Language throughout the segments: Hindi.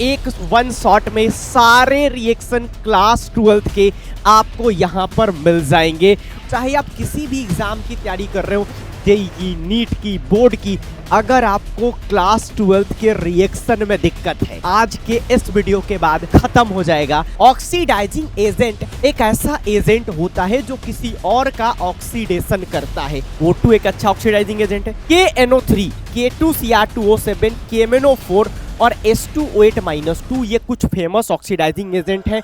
एक वन शॉट में सारे रिएक्शन क्लास 12th के आपको यहाँ पर मिल जाएंगे। चाहे आप किसी भी एग्जाम की तैयारी कर रहे हो, जेईई की, नीट की, बोर्ड की, अगर आपको क्लास 12th के रिएक्शन में दिक्कत है, आज के इस वीडियो के बाद खत्म हो जाएगा। ऑक्सीडाइजिंग एजेंट एक ऐसा एजेंट होता है जो किसी और का ऑक्सीडेशन करता है। O2 एक अच्छा ऑक्सीडाइजिंग एजेंट है। KNO3, K2Cr2O7, KMnO4 और H2O8-2 ये कुछ फेमस ऑक्सीडाइजिंग एजेंट हैं।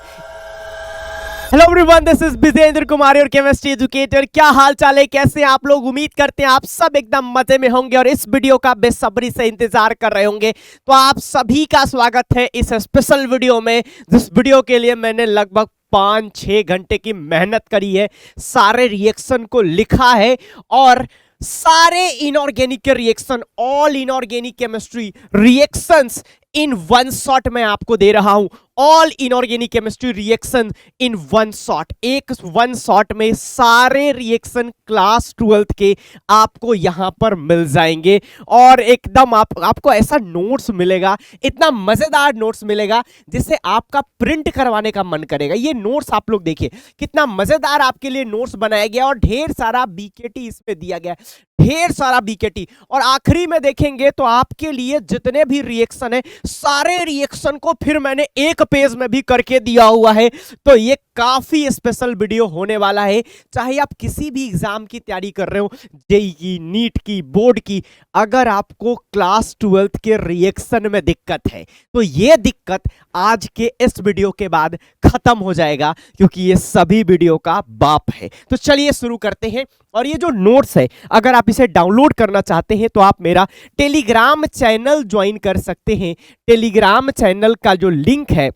Hello everyone, this is Vijendra Kumar और केमिस्ट्री एजुकेटर। क्या हाल चाल है, कैसे आप लोग? उम्मीद करते हैं आप सब एकदम मजे में होंगे और इस वीडियो का बेसब्री से इंतजार कर रहे होंगे। तो आप सभी का स्वागत है इस स्पेशल वीडियो में, जिस वीडियो के लिए मैंने लगभग 5-6 घंटे की मेहनत करी है, सारे रिएक्शन को लिखा है और सारे इनऑर्गेनिक के reaction, all inorganic chemistry reactions in one shot में आपको दे रहा हूं। All inorganic chemistry reaction in one shot, एक वन शॉट में सारे रिएक्शन क्लास 12th के आपको यहां पर मिल जाएंगे और एकदम आपको ऐसा नोट्स मिलेगा, इतना मजेदार नोट्स मिलेगा जिसे आपका प्रिंट करवाने का मन करेगा। ये नोट्स आप लोग देखिए कितना मजेदार आपके लिए नोट्स बनाया गया और ढेर सारा बीकेटी इसमें दिया गया, ढेर सारा बीकेटी। और आखिरी में देखेंगे तो आपके लिए जितने भी रिएक्शन है, सारे रिएक्शन को फिर मैंने एक पेज में भी करके दिया हुआ है। तो ये काफी स्पेशल वीडियो होने वाला है। चाहे आप किसी भी एग्जाम की तैयारी कर रहे हो, जेईई की, नीट की, बोर्ड की, अगर आपको क्लास 12th के रिएक्शन में दिक्कत है तो ये दिक्कत आज के इस वीडियो के बाद खत्म हो जाएगा, क्योंकि ये सभी वीडियो का बाप है। तो चलिए शुरू करते हैं। और ये जो नोट्स है, अगर आप इसे डाउनलोड करना चाहते हैं तो आप मेरा टेलीग्राम चैनल ज्वाइन कर सकते हैं। टेलीग्राम चैनल का जो लिंक है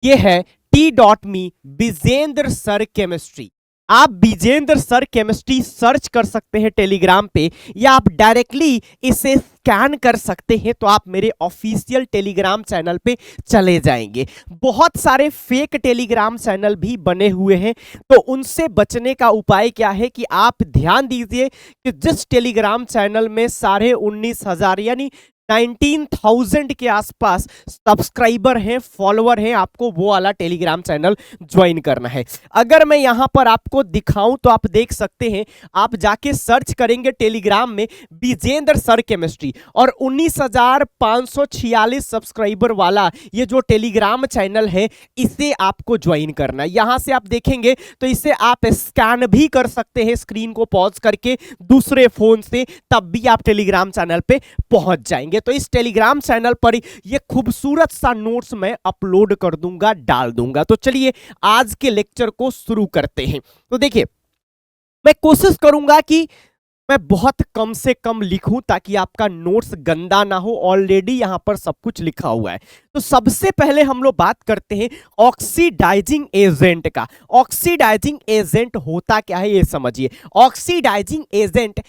ये है t.me विजेंद्र सर केमिस्ट्री। आप विजेंद्र सर केमिस्ट्री सर्च कर सकते हैं टेलीग्राम पे, या आप डायरेक्टली इसे स्कैन कर सकते हैं तो आप मेरे ऑफिशियल टेलीग्राम चैनल पे चले जाएंगे। बहुत सारे फेक टेलीग्राम चैनल भी बने हुए हैं, तो उनसे बचने का उपाय क्या है कि आप ध्यान दीजिए कि जिस टेलीग्राम चैनल में 19,500 यानी 19,000 के आसपास सब्सक्राइबर हैं, फॉलोअर हैं, आपको वो वाला टेलीग्राम चैनल ज्वाइन करना है। अगर मैं यहां पर आपको दिखाऊं तो आप देख सकते हैं, आप जाके सर्च करेंगे टेलीग्राम में विजेंद्र सर केमिस्ट्री और 19,546 सब्सक्राइबर वाला ये जो टेलीग्राम चैनल है, इसे आपको ज्वाइन करना है। यहां से आप देखेंगे तो इसे आप स्कैन भी कर सकते हैं स्क्रीन को पॉज करके दूसरे फोन से, तब भी आप टेलीग्राम चैनल पे पहुंच जाएंगे। तो इस टेलीग्राम चैनल पर ये खूबसूरत सा नोट्स मैं अपलोड कर दूंगा, डाल दूंगा। तो चलिए आज के लेक्चर को शुरू करते हैं। तो देखिए, मैं कोशिश करूंगा कि मैं बहुत कम से कम लिखूं ताकि आपका नोट्स गंदा ना हो। ऑलरेडी यहां पर सब कुछ लिखा हुआ है। तो सबसे पहले हम लोग बात करते हैं ऑक्सीडाइजिंग एजेंट का। ऑक्सीडाइजिंग एजेंट होता क्या है ये समझिए। ऑक्सीडाइजिंग एजेंट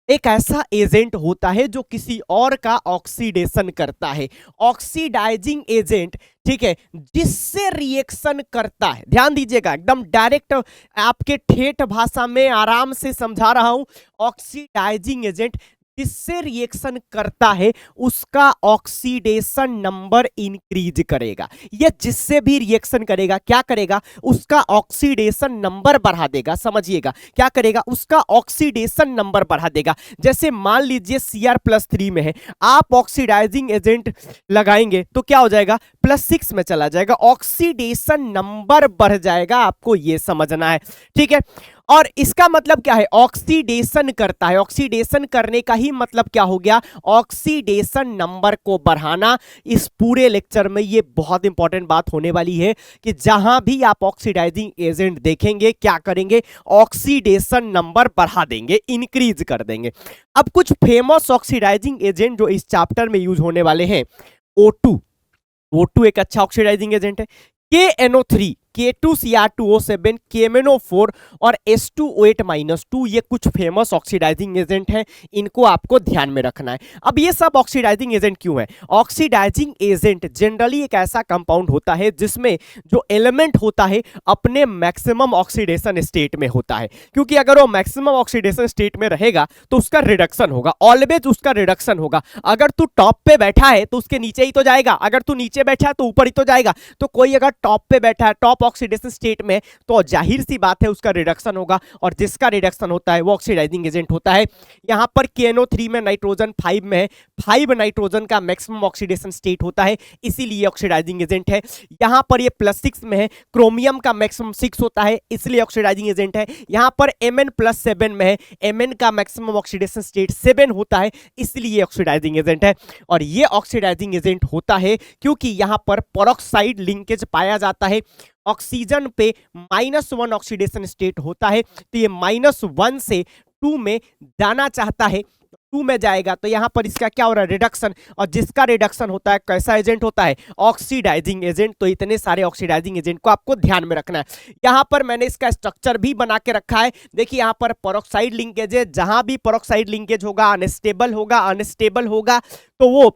एक ऐसा एजेंट होता है जो किसी और का ऑक्सीडेशन करता है। ऑक्सीडाइजिंग एजेंट, ठीक है, जिससे रिएक्शन करता है। ध्यान दीजिएगा, एकदम डायरेक्ट आपके ठेठ भाषा में आराम से समझा रहा हूं। ऑक्सीडाइजिंग एजेंट जिससे रिएक्शन करता है उसका ऑक्सीडेशन नंबर इंक्रीज करेगा। ये जिससे भी रिएक्शन करेगा क्या करेगा, उसका ऑक्सीडेशन नंबर बढ़ा देगा। समझिएगा, क्या करेगा, उसका ऑक्सीडेशन नंबर बढ़ा देगा। जैसे मान लीजिए Cr+3 में है, आप ऑक्सीडाइजिंग एजेंट लगाएंगे तो क्या हो जाएगा, +6 में चला जाएगा, ऑक्सीडेशन नंबर बढ़ जाएगा। आपको ये समझना है, ठीक है। और इसका मतलब क्या है, ऑक्सीडेशन करता है। ऑक्सीडेशन करने का ही मतलब क्या हो गया, ऑक्सीडेशन नंबर को बढ़ाना। इस पूरे लेक्चर में ये बहुत इंपॉर्टेंट बात होने वाली है कि जहां भी आप ऑक्सीडाइजिंग एजेंट देखेंगे क्या करेंगे, ऑक्सीडेशन नंबर बढ़ा देंगे, इंक्रीज कर देंगे। अब कुछ फेमस ऑक्सीडाइजिंग एजेंट जो इस चैप्टर में यूज होने वाले हैं। O2 एक अच्छा ऑक्सीडाइजिंग एजेंट है। KNO3, K2Cr2O7, KMnO4 और H2O8-2 ये कुछ फेमस ऑक्सीडाइजिंग एजेंट हैं, इनको आपको ध्यान में रखना है। अब ये सब ऑक्सीडाइजिंग एजेंट क्यों है? ऑक्सीडाइजिंग एजेंट जनरली एक ऐसा कंपाउंड होता है जिसमें जो एलिमेंट होता है अपने मैक्सिमम ऑक्सीडेशन स्टेट में होता है, क्योंकि अगर वो मैक्सिमम ऑक्सीडेशन स्टेट में रहेगा तो उसका रिडक्शन होगा, ऑलवेज उसका रिडक्शन होगा। अगर तू टॉप पे बैठा है तो उसके नीचे ही तो जाएगा, अगर तू नीचे बैठा है तो ऊपर ही तो जाएगा। तो कोई अगर टॉप पे बैठा है, टॉप ऑक्सीडेशन स्टेट में, तो जाहिर सी बात है उसका रिडक्शन होगा, और जिसका रिडक्शन होता है वो ऑक्सीडाइजिंग एजेंट होता है। यहां पर KNO3 में नाइट्रोजन 5 में है, 5 नाइट्रोजन का मैक्सिमम ऑक्सीडेशन स्टेट होता है, इसीलिए ऑक्सीडाइजिंग एजेंट है। यहां पर ये +6 में है, क्रोमियम का मैक्सिमम 6 होता है, इसलिए ऑक्सीडाइजिंग एजेंट है। यहां पर Mn+7 में है, Mn का मैक्सिमम ऑक्सीडेशन स्टेट 7 होता है, इसलिए ऑक्सीडाइजिंग एजेंट है। और ये ऑक्सीडाइजिंग एजेंट होता है क्योंकि यहां पर पेरोक्साइड लिंकेज पाया जाता है, ऑक्सीजन पे -1 ऑक्सीडेशन स्टेट होता है, तो ये -1 से 2 में जाना चाहता है, 2 में जाएगा तो यहां पर इसका क्या हो रहा है? रिडक्शन। और जिसका रिडक्शन होता है कैसा एजेंट होता है? Oxidising agent. तो इतने सारे ऑक्सीडाइजिंग एजेंट को आपको ध्यान में रखना है। यहां पर मैंने इसका स्ट्रक्चर भी बना के रखा है, देखिए यहां पर पेरोक्साइड लिंकेज है, जहां भी पेरोक्साइड लिंकेज होगा अनस्टेबल होगा तो वो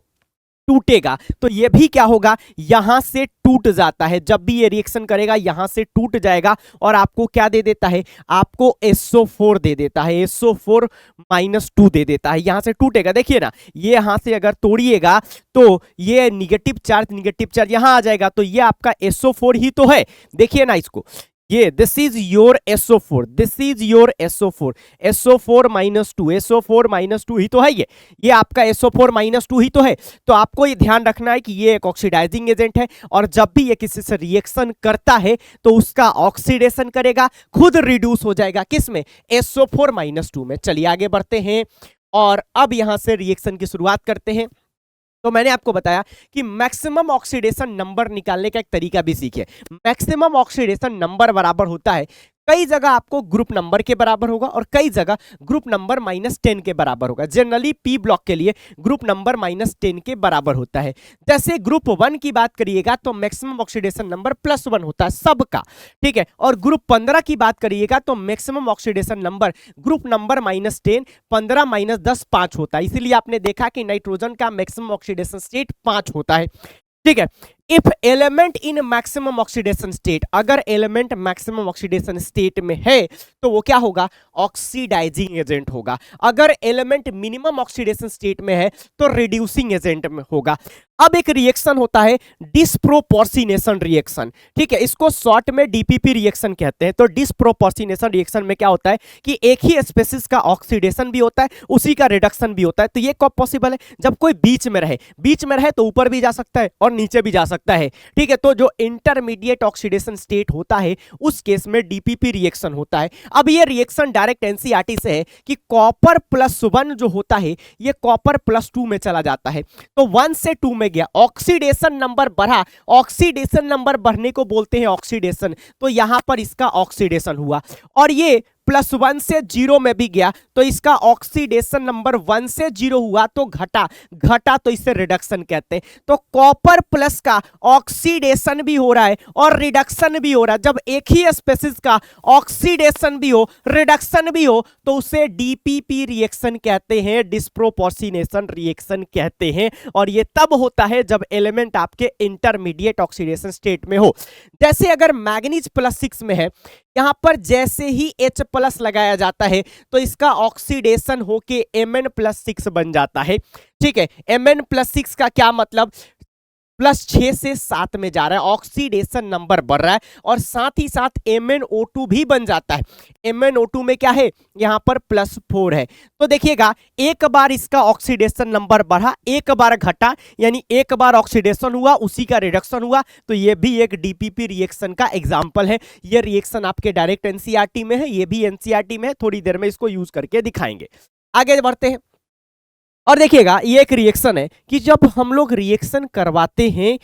टूटेगा। तो ये भी क्या होगा? यहां से टूट जाता है, जब भी ये रिएक्शन करेगा यहां से टूट जाएगा और आपको क्या दे देता है? आपको SO4 दे देता है, SO4-2 दे देता है, यहां से टूटेगा। देखिए ना, ये यहां से अगर तोड़िएगा तो ये निगेटिव चार्ज यहां आ जाएगा, तो ये आपका SO4 ही तो है। देखिए ना इसको, ये this is your SO4, this is your SO4, SO4-2 ही तो है, ये आपका SO4-2 ही तो है। तो आपको ये ध्यान रखना है कि ये एक ऑक्सीडाइजिंग एजेंट है, और जब भी ये किसी से रिएक्शन करता है तो उसका ऑक्सीडेशन करेगा, खुद रिड्यूस हो जाएगा किसमें? SO4-2 में। चलिए आगे बढ़ते हैं और अब यहां से रिएक्शन की शुरुआत करते हैं। तो मैंने आपको बताया कि मैक्सिमम ऑक्सीडेशन नंबर निकालने का एक तरीका भी सीखे। मैक्सिमम ऑक्सीडेशन नंबर बराबर होता है, कई जगह आपको ग्रुप नंबर के बराबर होगा और कई जगह ग्रुप नंबर -10 के बराबर होगा। जनरली P ब्लॉक के लिए ग्रुप नंबर -10 के बराबर होता है। जैसे ग्रुप 1 की बात करिएगा तो मैक्सिमम ऑक्सीडेशन नंबर +1 होता है सबका, ठीक है। और ग्रुप 15 की बात करिएगा तो maximum oxidation number group number -10, 15 -10 5 होता है। इसीलिए आपने देखा कि नाइट्रोजन का मैक्सिमम ऑक्सीडेशन स्टेट 5 होता है, ठीक है। If element in maximum oxidation state, अगर एलिमेंट मैक्सिमम ऑक्सीडेशन स्टेट में है तो वो क्या होगा? ऑक्सीडाइजिंग एजेंट होगा। अगर एलिमेंट मिनिमम ऑक्सीडेशन स्टेट में है तो रिड्यूसिंग एजेंट में होगा। अब एक रिएक्शन होता है डिस्प्रोपोर्शनेशन रिएक्शन, ठीक है, इसको शॉर्ट में DPP रिएक्शन कहते हैं। तो डिस्प्रोपोर्शनेशन रिएक्शन में क्या होता है कि एक ही स्पेसिस का ऑक्सीडेशन भी होता है, उसी का रिडक्शन भी होता है। तो ये कब पॉसिबल है? जब कोई बीच में रहे तो ऊपर भी जा सकता है और नीचे भी जा सकता है, ठीक है। तो जो इंटरमीडिएट ऑक्सीडेशन स्टेट होता है उस केस में DPP रिएक्शन होता है। अब ये रिएक्शन डायरेक्ट NCERT से है कि कॉपर +1 जो होता है ये कॉपर +2 में चला जाता है, तो 1 से 2 में गया, ऑक्सीडेशन नंबर बढ़ा, ऑक्सीडेशन नंबर बढ़ने को बोलते हैं ऑक्सीडेशन, तो यहां पर इसका ऑक्सीडेशन हुआ। और ये +1 से 0 में भी गया तो इसका ऑक्सीडेशन नंबर 1 से 0 हुआ तो घटा तो इसे रिडक्शन कहते हैं। तो कॉपर प्लस का ऑक्सीडेशन भी हो रहा है और रिडक्शन भी हो रहा है। जब एक ही स्पेसिस का ऑक्सीडेशन भी हो रिडक्शन भी हो तो उसे DPP रिएक्शन कहते हैं, डिस्प्रोपोर्शनेशन रिएक्शन कहते हैं। और ये तब होता है जब एलिमेंट आपके इंटरमीडिएट ऑक्सीडेशन स्टेट में हो। जैसे अगर मैग्नीज +6 में है, यहां पर जैसे ही H+ लगाया जाता है तो इसका ऑक्सीडेशन होके Mn+6 बन जाता है, ठीक है। Mn+6 का क्या मतलब? +6 से 7 में जा रहा है, ऑक्सीडेशन नंबर बढ़ रहा है और साथ ही साथ MnO2 भी बन जाता है। MnO2 में क्या है? यहां पर +4 है। तो देखिएगा, एक बार इसका ऑक्सीडेशन नंबर बढ़ा, एक बार घटा, यानी एक बार ऑक्सीडेशन हुआ उसी का रिडक्शन हुआ। तो ये भी एक DPP रिएक्शन का एग्जाम्पल है। ये रिएक्शन आपके डायरेक्ट NCERT में है, ये भी NCERT में है, थोड़ी देर में इसको यूज करके दिखाएंगे। आगे बढ़ते हैं और देखिएगा, ये एक रिएक्शन है कि जब हम लोग रिएक्शन करवाते हैं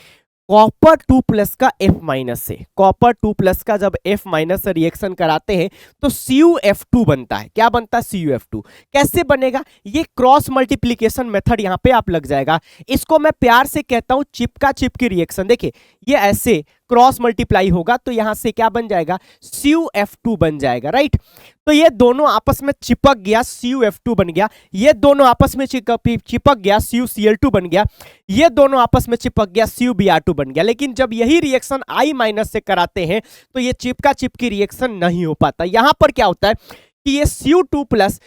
कॉपर 2+ का F- से, कॉपर 2+ का जब F- से रिएक्शन कराते हैं तो CuF2 बनता है। क्या बनता है? CuF2। कैसे बनेगा? ये क्रॉस मल्टीप्लीकेशन मेथड यहाँ पे आप लग जाएगा। इसको मैं प्यार से कहता हूं चिप का चिप की रिएक्शन। देखिए ये ऐसे क्रॉस मल्टीप्लाई होगा तो यहां से क्या बन जाएगा, CuF2 बन जाएगा, राइट। तो ये दोनों आपस में चिपक गया, CuF2 बन गया। ये दोनों आपस में चिपक गया, CuCl2 बन गया। ये दोनों आपस में चिपक गया, CuBr2 बन गया। लेकिन जब यही रिएक्शन I माइनस से कराते हैं तो ये चिपका चिपकी रिएक्शन नहीं हो पाता। यहां पर क्या होता है कि ये Cu2 प्लस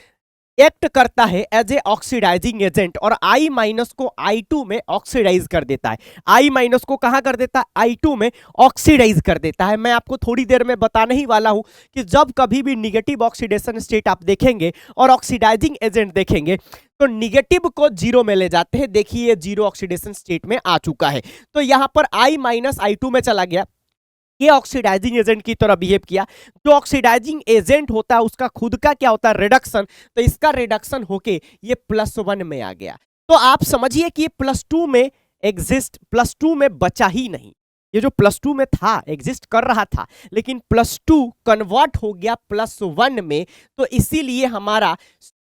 एक्ट करता है एज ए ऑक्सीडाइजिंग एजेंट और I माइनस को I2 में ऑक्सीडाइज कर देता है। I माइनस को कहां कर देता है, I2 में ऑक्सीडाइज कर देता है। मैं आपको थोड़ी देर में बताने ही वाला हूं कि जब कभी भी निगेटिव ऑक्सीडेशन स्टेट आप देखेंगे और ऑक्सीडाइजिंग एजेंट देखेंगे तो निगेटिव को जीरो में ले जाते हैं। देखिए ये जीरो ऑक्सीडेशन स्टेट में आ चुका है। तो यहां पर I माइनस I2 में चला गया, ये ऑक्सीडाइजिंग एजेंट की तरह बिहेव किया। जो ऑक्सीडाइजिंग एजेंट होता है उसका खुद का क्या होता है, रिडक्शन। तो इसका रिडक्शन होके ये +1 में आ गया। तो आप समझिए कि ये +2 में एग्जिस्ट, +2 में बचा ही नहीं। ये जो +2 में था, एग्जिस्ट कर रहा था, लेकिन +2 कन्वर्ट हो गया +1 में। तो इसीलिए हमारा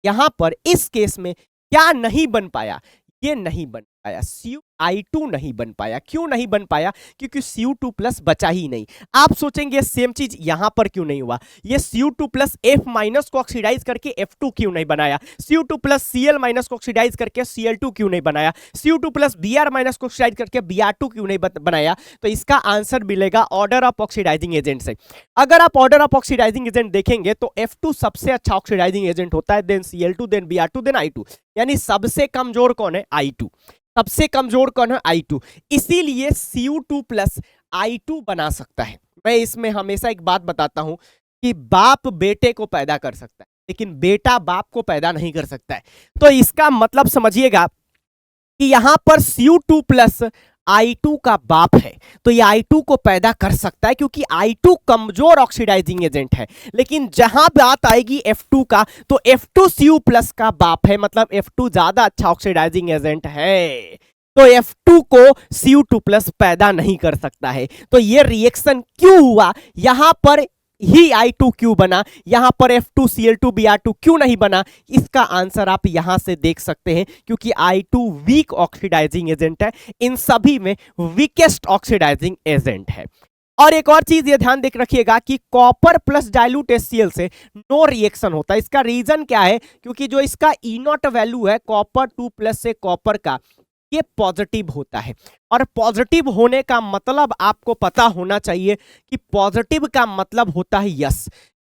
यहां पर इस केस में क्या नहीं बन पाया, ये नहीं बन पाया, CuI2 नहीं बन पाया। क्यों नहीं बन पाया, क्योंकि Cu2 प्लस बचा ही नहीं। आप सोचेंगे सेम चीज यहां पर क्यों नहीं हुआ, ये Cu2 प्लस F माइनस को ऑक्सीडाइज करके F2 क्यों नहीं बनाया, Cu2 प्लस Cl माइनस को ऑक्सीडाइज करके Cl2 क्यों नहीं बनाया, Cu2 प्लस Br माइनस को ऑक्सीडाइज करके Br2 क्यों नहीं बनाया। तो इसका आंसर मिलेगा ऑर्डर ऑफ ऑक्सीडाइजिंग एजेंट से। अगर आप ऑर्डर ऑफ ऑक्सीडाइजिंग एजेंट देखेंगे तो F2 सबसे अच्छा ऑक्सीडाइजिंग एजेंट होता है, then Cl2, then Br2, then I2। यानी सबसे कमजोर कौन है, I2। सबसे कमजोर कौन है, I2। इसीलिए Cu2 प्लस I2 बना सकता है। मैं इसमें हमेशा एक बात बताता हूं कि बाप बेटे को पैदा कर सकता है लेकिन बेटा बाप को पैदा नहीं कर सकता है। तो इसका मतलब समझिएगा कि यहां पर Cu2 प्लस I2 का बाप है तो ये I2 को पैदा कर सकता है क्योंकि I2 कमजोर ऑक्सीडाइजिंग एजेंट है। लेकिन जहां बात आएगी F2 का तो F2 Cu प्लस का बाप है, मतलब F2 ज्यादा अच्छा ऑक्सीडाइजिंग एजेंट है। तो F2 को Cu2 प्लस पैदा नहीं कर सकता है। तो ये रिएक्शन क्यों हुआ, यहां पर ही I2 क्यों बना, यहां पर F2 Cl2 Br2 क्यों नहीं बना, इसका आंसर आप यहां से देख सकते हैं क्योंकि I2 वीक ऑक्सीडाइजिंग एजेंट है, इन सभी में वीकेस्ट ऑक्सीडाइजिंग एजेंट है। और एक और चीज ये ध्यान देख रखिएगा कि कॉपर प्लस डाइल्यूट HCl से नो रिएक्शन होता है। इसका रीजन क्या है, क्योंकि जो इसका E0 वैल्यू है कॉपर 2 प्लस से कॉपर का, ये पॉजिटिव होता है। और पॉजिटिव होने का मतलब आपको पता होना चाहिए कि पॉजिटिव का मतलब होता है यस।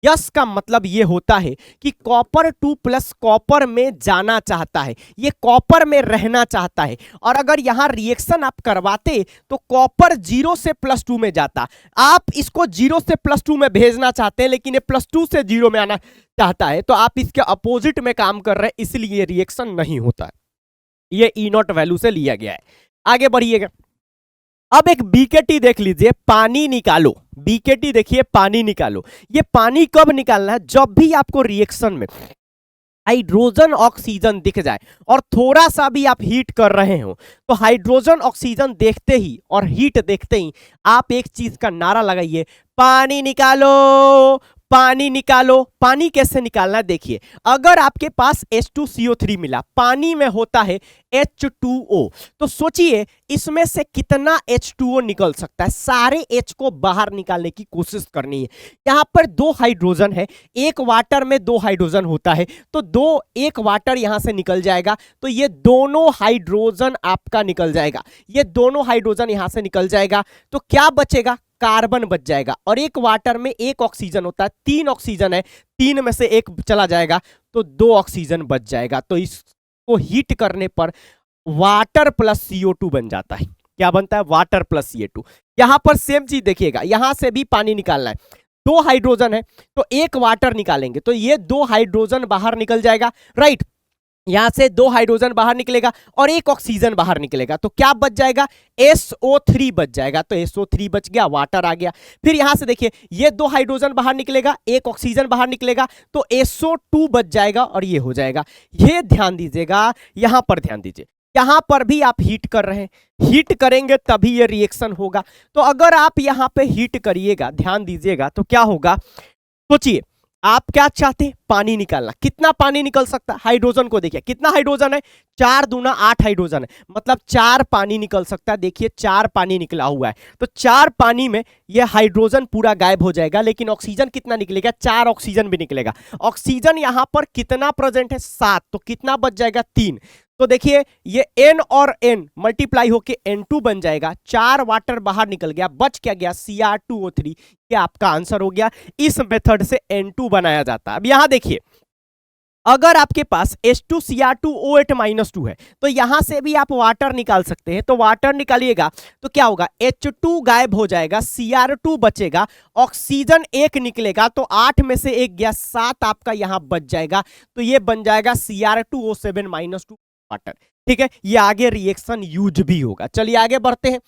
यस का मतलब ये होता है कि कॉपर 2 प्लस कॉपर में जाना चाहता है, ये कॉपर में रहना चाहता है। और अगर यहां रिएक्शन आप करवाते तो कॉपर 0 से +2 में जाता। आप इसको 0 से +2 में भेजना चाहते हैं लेकिन ये +2 से 0 में आना चाहता है, तो आप इसके अपोजिट में काम कर रहे हैं, इसलिए ये रिएक्शन नहीं होता है। ये E0 वैल्यू से लिया गया है। आगे बढ़िएगा, अब एक बीकेटी देख लीजिए, पानी निकालो। बीकेटी देखिए, पानी निकालो। ये पानी कब निकालना है, जब भी आपको रिएक्शन में हाइड्रोजन ऑक्सीजन दिख जाए और थोड़ा सा भी आप हीट कर रहे हो तो हाइड्रोजन ऑक्सीजन देखते ही और हीट देखते ही आप एक चीज का नारा लगाइए, पानी निकालो, पानी निकालो। पानी कैसे निकालना है देखिए, अगर आपके पास H2CO3 मिला, पानी में होता है H2O, तो सोचिए इसमें से कितना H2O निकल सकता है। सारे H को बाहर निकालने की कोशिश करनी है। यहां पर 2 हाइड्रोजन है, एक वाटर में 2 हाइड्रोजन होता है तो एक वाटर यहां से निकल जाएगा, तो ये दोनों हाइड्रोजन आपका निकल जाएगा, ये दोनों हाइड्रोजन यहां से निकल जाएगा। तो क्या बचेगा, कार्बन बच जाएगा। और एक वाटर में 1 ऑक्सीजन होता है, 3 ऑक्सीजन है, 3 में से 1 चला जाएगा तो 2 ऑक्सीजन बच जाएगा। तो इसको हीट करने पर वाटर प्लस CO2 बन जाता है। क्या बनता है, वाटर प्लस CO2। यहां पर सेम चीज देखिएगा, यहां से भी पानी निकालना है, 2 हाइड्रोजन है तो 1 वाटर निकालेंगे तो ये 2 हाइड्रोजन बाहर निकल जाएगा, राइट। यहां से 2 हाइड्रोजन बाहर निकलेगा और 1 ऑक्सीजन बाहर निकलेगा तो क्या बच जाएगा, SO3 बच जाएगा। तो SO3 बच गया, वाटर आ गया। फिर यहां से देखिए, ये 2 हाइड्रोजन बाहर निकलेगा, 1 ऑक्सीजन बाहर निकलेगा तो SO2 बच जाएगा और ये हो जाएगा। ये ध्यान दीजिएगा, यहां पर ध्यान दीजिए, यहां पर भी आप हीट कर रहे हैं, हीट करेंगे तभी ये रिएक्शन होगा। तो अगर आप यहां पे हीट करिएगा, ध्यान दीजिएगा, तो क्या होगा, सोचिए आप क्या चाहते हैं, पानी निकालना। कितना पानी निकल सकता है? हाइड्रोजन को देखिए, कितना हाइड्रोजन है? 4 दूना 8 हाइड्रोजन है, मतलब 4 पानी निकल सकता है। देखिए 4 पानी निकला हुआ है, तो 4 पानी में यह हाइड्रोजन पूरा गायब हो जाएगा, लेकिन ऑक्सीजन कितना निकलेगा? 4 ऑक्सीजन भी निकलेगा। ऑक्सीजन यहां पर कितना प्रेजेंट है? 7, तो कितना बच जाएगा? 3। तो देखिए ये N और N मल्टीप्लाई होके N2 बन जाएगा। 4 वाटर बाहर निकल गया, बच क्या गया? Cr2O3। ये आपका आंसर हो गया। इस मेथड से N2 बनाया जाता है। अब यहां देखिए, अगर आपके पास H2Cr2OH-2 है तो यहां से भी आप वाटर निकाल सकते हैं। तो वाटर निकालिएगा तो क्या होगा? H2 गायब हो जाएगा, Cr2 बचेगा, ऑक्सीजन 1 निकलेगा, तो 8 में से 1 गया, 7 आपका यहां बच जाएगा। तो ये बन जाएगा Cr2O7-2 वाटर। ठीक है, ये आगे रिएक्शन यूज भी होगा। चलिए आगे बढ़ते हैं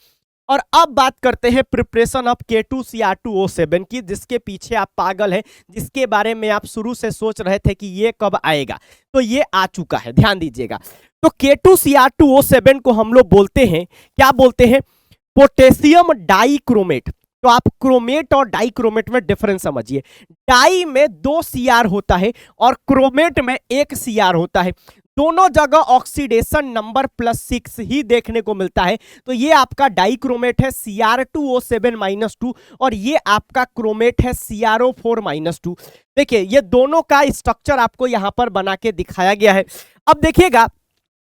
और अब बात करते हैं प्रिपरेशन ऑफ K2Cr2O7 की, जिसके पीछे आप पागल हैं, जिसके बारे में आप शुरू से सोच रहे थे कि ये कब आएगा, तो ये आ चुका है, ध्यान दीजिएगा। तो K2Cr2O7 को हम लोग बोलते हैं, क्या बोलते हैं? Potassium dichromate. तो आप क्रोमेट और डाइक्रोमेट में डिफरेंस समझिए। डाई में 2 Cr होता है और क्रोमेट में 1 Cr होता है। दोनों जगह ऑक्सीडेशन नंबर +6 ही देखने को मिलता है। तो ये आपका डाइक्रोमेट है Cr2O7-2 और ये आपका क्रोमेट है CrO4-2। देखिए ये दोनों का स्ट्रक्चर आपको यहां पर बना के दिखाया गया है। अब देखिएगा,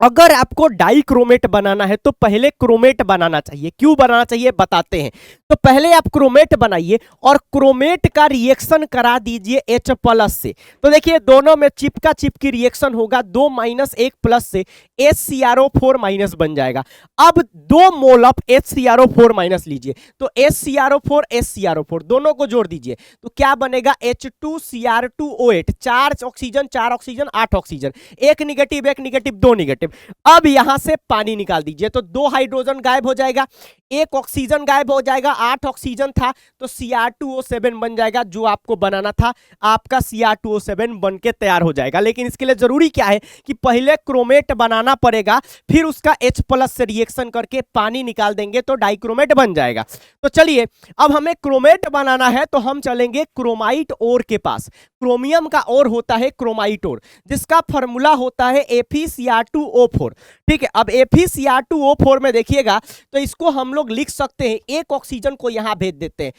अगर आपको डाइक्रोमेट बनाना है तो पहले क्रोमेट बनाना चाहिए। क्यों बनाना चाहिए बताते हैं। तो पहले आप क्रोमेट बनाइए और क्रोमेट का रिएक्शन करा दीजिए H+ से। तो देखिए दोनों में चिपका चिपकी रिएक्शन होगा, 2 - 1 प्लस से HCrO4- बन जाएगा। अब 2 मोल ऑफ HCrO4- लीजिए, तो HCrO4 दोनों को जोड़ दीजिए, तो क्या बनेगा? H2Cr2OH, 4 oxygen 4 oxygen 8 oxygen, 1 negative 1 negative 2 negative. अब यहां से पानी निकाल दीजिए, तो 2 हाइड्रोजन गायब हो जाएगा, 1 ऑक्सीजन गायब हो जाएगा, 8 ऑक्सीजन था तो Cr2O7 बन जाएगा। जो आपको बनाना था आपका Cr2O7 बन के तैयार हो जाएगा। लेकिन इसके लिए जरूरी क्या है कि पहले क्रोमेट बनाना पड़ेगा, फिर उसका H+ से रिएक्शन करके पानी निकाल देंगे तो डाइक्रोमेट बन जाएगा। तो चलिए अब हमें क्रोमेट बनाना है तो हम चलेंगे क्रोमाइट ओर के पास। क्रोमियम का ओर होता है क्रोमाइट ओर, जिसका फॉर्मूला होता है FeCr2O4। ठीक है, अब FeCr2O4 में देखिएगा तो इसको हम लोग लिख सकते हैं, एक ऑक्सीजन को यहां भेज देते हैं,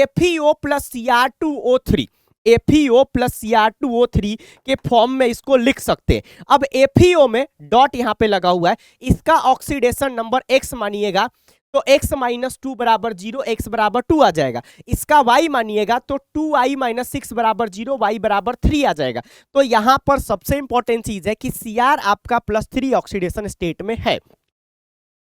FeO + Cr2O3। FeO + Cr2O3 के फॉर्म में इसको लिख सकते हैं। अब FeO में डॉट यहां पे लगा हुआ है, इसका ऑक्सीडेशन नंबर X मानिएगा तो X - 2 = 0, X = 2 आ जाएगा। इसका Y मानिएगा तो 2I - 6 = 0, Y = 3 आ जाएगा। तो यहां पर सबसे इंपॉर्टेंट चीज है कि Cr आपका +3 ऑक्सीडेशन स्टेट में है।